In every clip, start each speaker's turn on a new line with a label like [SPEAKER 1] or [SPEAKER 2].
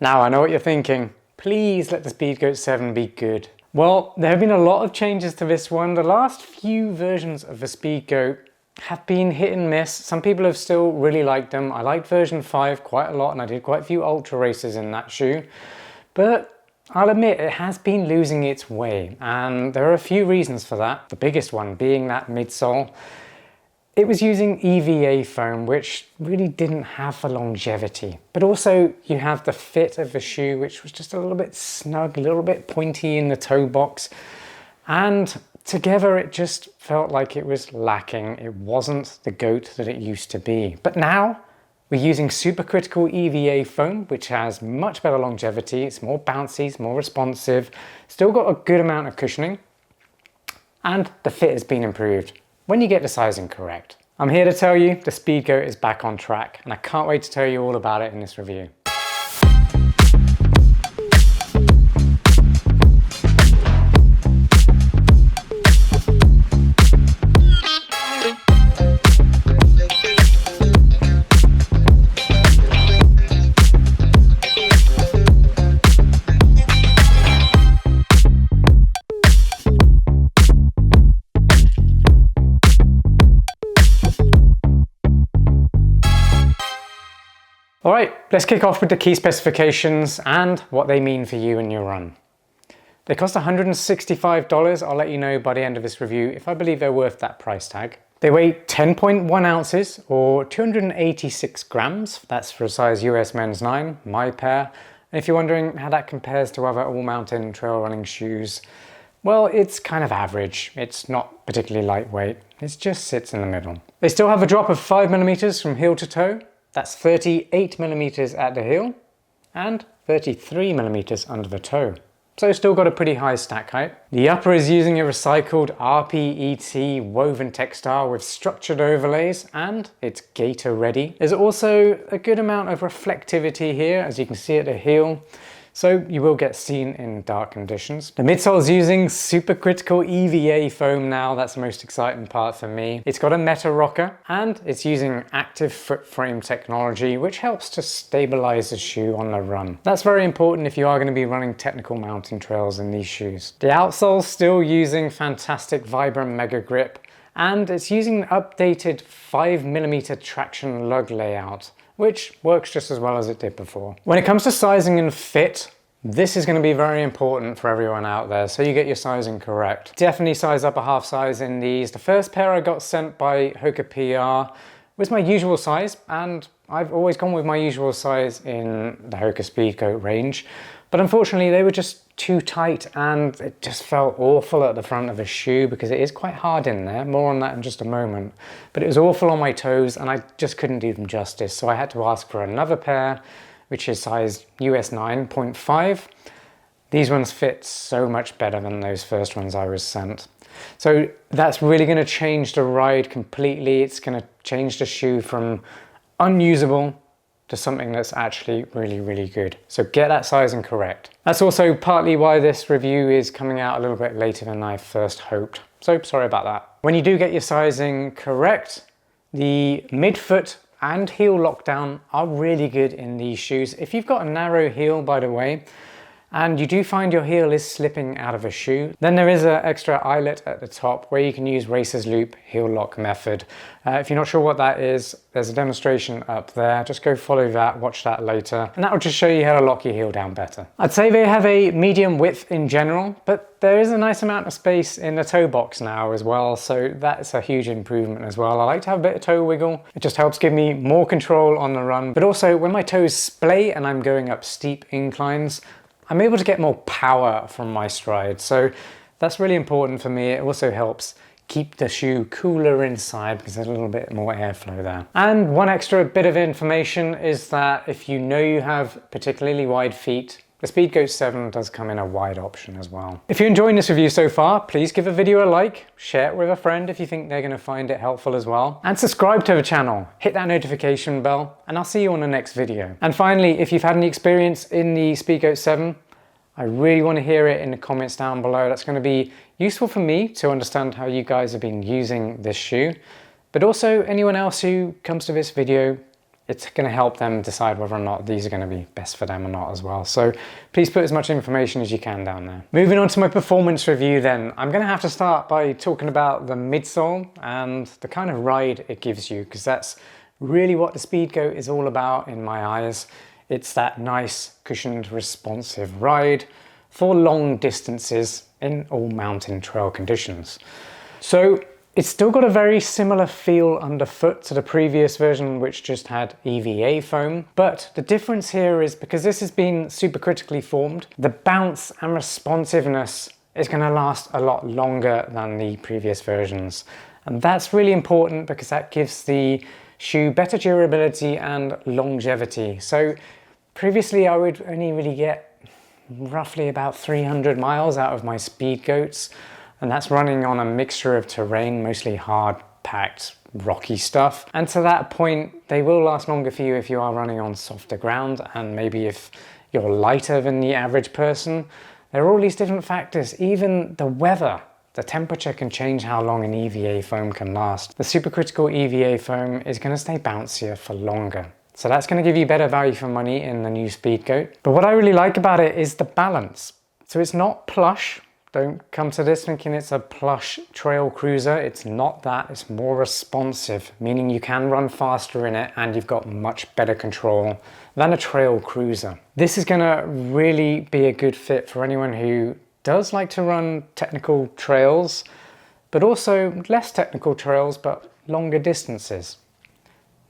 [SPEAKER 1] Now I know what you're thinking, please let the Speedgoat 7 be good. Well, there have been a lot of changes to this one. The last few versions of the Speedgoat have been hit and miss. Some people have still really liked them. I liked version 5 quite a lot and I did quite a few ultra races in that shoe. But I'll admit it has been losing its way, and there are a few reasons for that. The biggest one being that midsole. It was using EVA foam, which really didn't have the longevity. But also you have the fit of the shoe, which was just a little bit snug, a little bit pointy in the toe box. And together it just felt like it was lacking. It wasn't the goat that it used to be. But now we're using Supercritical EVA foam, which has much better longevity. It's more bouncy, it's more responsive, still got a good amount of cushioning, and the fit has been improved when you get the sizing correct. I'm here to tell you the Speedgoat is back on track, and I can't wait to tell you all about it in this review. Alright, let's kick off with the key specifications and what they mean for you and your run. They cost $165. I'll let you know by the end of this review if I believe they're worth that price tag. They weigh 10.1 ounces or 286 grams. That's for a size US men's 9, my pair. And if you're wondering how that compares to other all-mountain trail running shoes, well, it's kind of average. It's not particularly lightweight. It just sits in the middle. They still have a drop of 5mm from heel to toe. That's 38mm at the heel and 33mm under the toe. So still got a pretty high stack height. The upper is using a recycled RPET woven textile with structured overlays, and it's gaiter-ready. There's also a good amount of reflectivity here, as you can see at the heel, so you will get seen in dark conditions. The midsole is using Supercritical EVA foam now. That's the most exciting part for me. It's got a meta rocker and it's using active foot frame technology, which helps to stabilize the shoe on the run. That's very important if you are going to be running technical mountain trails in these shoes. The outsole is still using fantastic Vibram Megagrip, and it's using an updated 5mm traction lug layout, which works just as well as it did before. When it comes to sizing and fit, this is going to be very important for everyone out there, so you get your sizing correct. Definitely size up a half size in these. The first pair I got sent by Hoka PR was my usual size, and I've always gone with my usual size in the Hoka Speedgoat range. But unfortunately they were just too tight and it just felt awful at the front of the shoe because it is quite hard in there. More on that in just a moment. But it was awful on my toes and I just couldn't do them justice. So I had to ask for another pair, which is size US 9.5. These ones fit so much better than those first ones I was sent. So that's really going to change the ride completely. It's going to change the shoe from unusable to something that's actually really, really good. So get that sizing correct. That's also partly why this review is coming out a little bit later than I first hoped. So sorry about that. When you do get your sizing correct, the midfoot and heel lockdown are really good in these shoes. If you've got a narrow heel, by the way, and you do find your heel is slipping out of a shoe, then there is an extra eyelet at the top where you can use Racer's Loop heel lock method. If you're not sure what that is, there's a demonstration up there. Just go follow that, watch that later, and that will just show you how to lock your heel down better. I'd say they have a medium width in general, but there is a nice amount of space in the toe box now as well, so that's a huge improvement as well. I like to have a bit of toe wiggle. It just helps give me more control on the run, but also when my toes splay and I'm going up steep inclines, I'm able to get more power from my stride, so that's really important for me. It also helps keep the shoe cooler inside because there's a little bit more airflow there. And one extra bit of information is that if you know you have particularly wide feet, the Speedgoat 7 does come in a wide option as well. If you're enjoying this review so far, please give the video a like, share it with a friend if you think they're going to find it helpful as well, and subscribe to the channel, hit that notification bell, and I'll see you on the next video. And finally, if you've had any experience in the Speedgoat 7, I really want to hear it in the comments down below. That's going to be useful for me to understand how you guys have been using this shoe, but also anyone else who comes to this video it's going to help them decide whether or not these are going to be best for them or not as well. So please put as much information as you can down there. Moving on to my performance review then, I'm going to have to start by talking about the midsole and the kind of ride it gives you, because that's really what the Speedgoat is all about in my eyes. It's that nice cushioned responsive ride for long distances in all mountain trail conditions. So it's still got a very similar feel underfoot to the previous version, which just had EVA foam. But the difference here is because this has been supercritically formed, the bounce and responsiveness is going to last a lot longer than the previous versions. And that's really important because that gives the shoe better durability and longevity. So previously I would only really get roughly about 300 miles out of my Speedgoats. And that's running on a mixture of terrain, mostly hard-packed, rocky stuff. And to that point, they will last longer for you if you are running on softer ground, and maybe if you're lighter than the average person. There are all these different factors. Even the weather, the temperature can change how long an EVA foam can last. The supercritical EVA foam is going to stay bouncier for longer. So that's going to give you better value for money in the new Speedgoat. But what I really like about it is the balance. So it's not plush. Don't come to this thinking it's a plush trail cruiser. It's not that, it's more responsive, meaning you can run faster in it and you've got much better control than a trail cruiser. This is gonna really be a good fit for anyone who does like to run technical trails, but also less technical trails, but longer distances.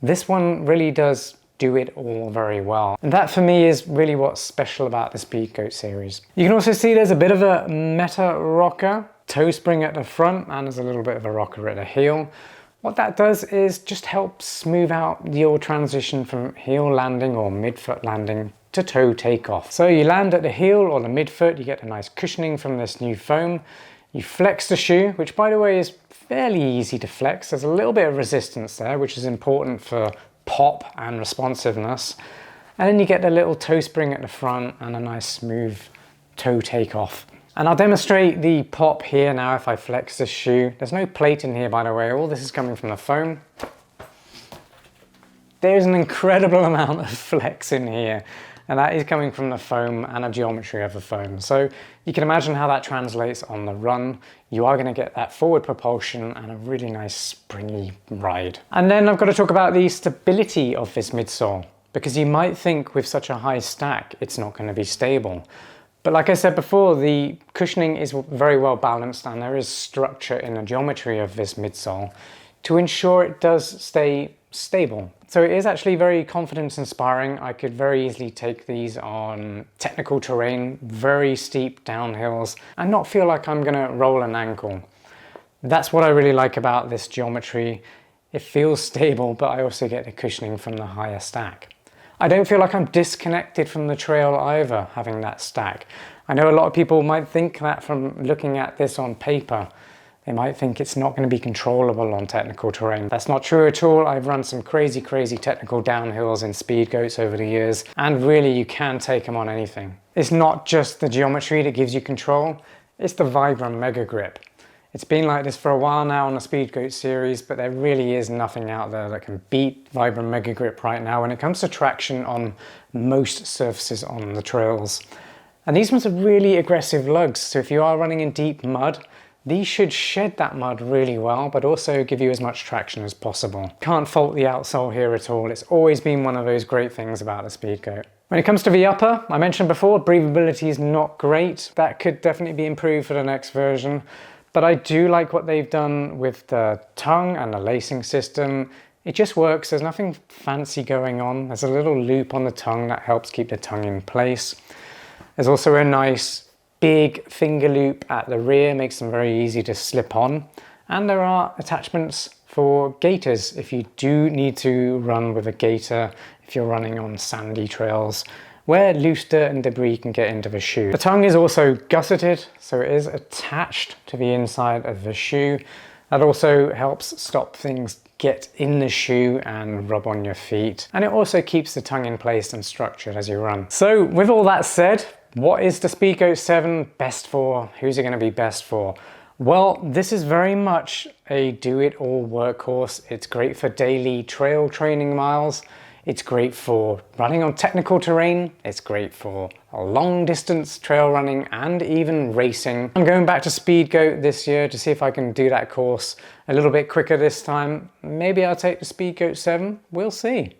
[SPEAKER 1] This one really does do it all very well. And that for me is really what's special about the Speedgoat series. You can also see there's a bit of a meta rocker, toe spring at the front, and there's a little bit of a rocker at the heel. What that does is just help smooth out your transition from heel landing or midfoot landing to toe takeoff. So you land at the heel or the midfoot, you get a nice cushioning from this new foam. You flex the shoe, which by the way is fairly easy to flex. There's a little bit of resistance there, which is important for pop and responsiveness, and then you get the little toe spring at the front and a nice smooth toe takeoff. And I'll demonstrate the pop here now if I flex this shoe. There's no plate in here, by the way, all this is coming from the foam. There's an incredible amount of flex in here, and that is coming from the foam and the geometry of the foam. So you can imagine how that translates on the run. You are going to get that forward propulsion and a really nice springy ride. And then I've got to talk about the stability of this midsole, because you might think with such a high stack it's not going to be stable. But like I said before, the cushioning is very well balanced and there is structure in the geometry of this midsole to ensure it does stay stable. So it is actually very confidence inspiring. I could very easily take these on technical terrain, very steep downhills, and not feel like I'm gonna roll an ankle. That's what I really like about this geometry. It feels stable, but I also get the cushioning from the higher stack. I don't feel like I'm disconnected from the trail either, having that stack. I know a lot of people might think that from looking at this on paper. They might think it's not going to be controllable on technical terrain. That's not true at all. I've run some crazy technical downhills in Speedgoats over the years, and really you can take them on anything. It's not just the geometry that gives you control, it's the Vibram Megagrip. It's been like this for a while now on the Speedgoat series, but there really is nothing out there that can beat Vibram Megagrip right now when it comes to traction on most surfaces on the trails. And these ones are really aggressive lugs, so if you are running in deep mud, these should shed that mud really well, but also give you as much traction as possible. Can't fault the outsole here at all. It's always been one of those great things about the Speedgoat. When it comes to the upper, I mentioned before, breathability is not great. That could definitely be improved for the next version. But I do like what they've done with the tongue and the lacing system. It just works. There's nothing fancy going on. There's a little loop on the tongue that helps keep the tongue in place. There's also a nice big finger loop at the rear, makes them very easy to slip on. And there are attachments for gaiters if you do need to run with a gaiter if you're running on sandy trails where loose dirt and debris can get into the shoe. The tongue is also gusseted, so it is attached to the inside of the shoe. That also helps stop things get in the shoe and rub on your feet. And it also keeps the tongue in place and structured as you run. So with all that said, what is the Speedgoat 7 best for? Who's it going to be best for? Well, this is very much a do-it-all workhorse. It's great for daily trail training miles. It's great for running on technical terrain. It's great for long distance trail running and even racing. I'm going back to Speedgoat this year to see if I can do that course a little bit quicker this time. Maybe I'll take the Speedgoat 7. We'll see.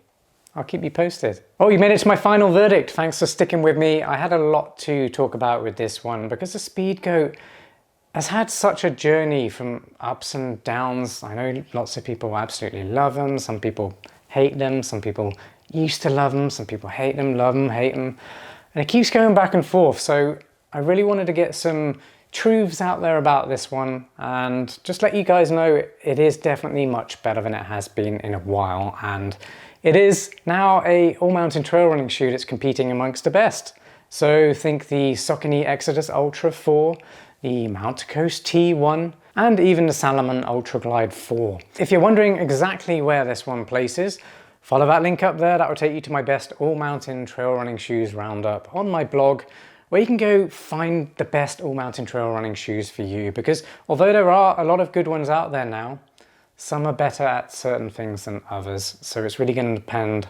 [SPEAKER 1] I'll keep you posted. Oh, you made it to my final verdict. Thanks for sticking with me. I had a lot to talk about with this one because the Speedgoat has had such a journey from ups and downs. I know lots of people absolutely love them. Some people hate them. Some people used to love them. Some people hate them, love them, hate them. And it keeps going back and forth. So I really wanted to get some truths out there about this one and just let you guys know it is definitely much better than it has been in a while. And it is now a all-mountain trail running shoe that's competing amongst the best. So think the Saucony Xodus Ultra 4, the Mount Coast T1, and even the Salomon Ultra Glide 4. If you're wondering exactly where this one places, follow that link up there. That will take you to my best all-mountain trail running shoes roundup on my blog, where you can go find the best all-mountain trail running shoes for you. Because although there are a lot of good ones out there now, some are better at certain things than others. So it's really going to depend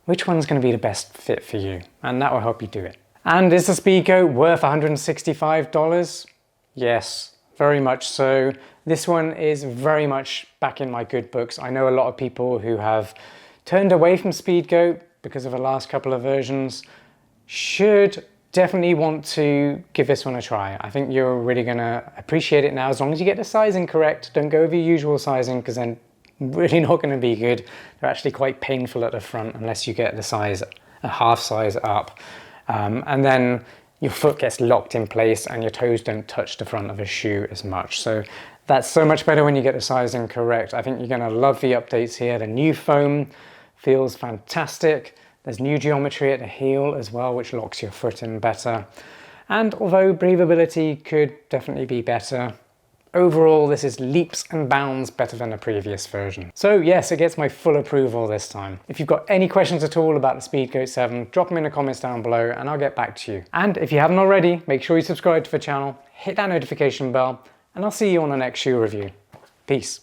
[SPEAKER 1] which one's going to be the best fit for you. And that will help you do it. And is the Speedgoat worth $165? Yes, very much so. This one is very much back in my good books. I know a lot of people who have turned away from Speedgoat because of the last couple of versions should definitely want to give this one a try. I think you're really gonna appreciate it now, as long as you get the sizing correct. Don't go with your usual sizing, because then really not gonna be good. They're actually quite painful at the front unless you get the size, a half size up. And then your foot gets locked in place and your toes don't touch the front of a shoe as much. So that's so much better when you get the sizing correct. I think you're gonna love the updates here. The new foam feels fantastic. There's new geometry at the heel as well, which locks your foot in better. And although breathability could definitely be better, overall this is leaps and bounds better than the previous version. So yes, it gets my full approval this time. If you've got any questions at all about the Speedgoat 7, drop them in the comments down below and I'll get back to you. And if you haven't already, make sure you subscribe to the channel, hit that notification bell, and I'll see you on the next shoe review. Peace.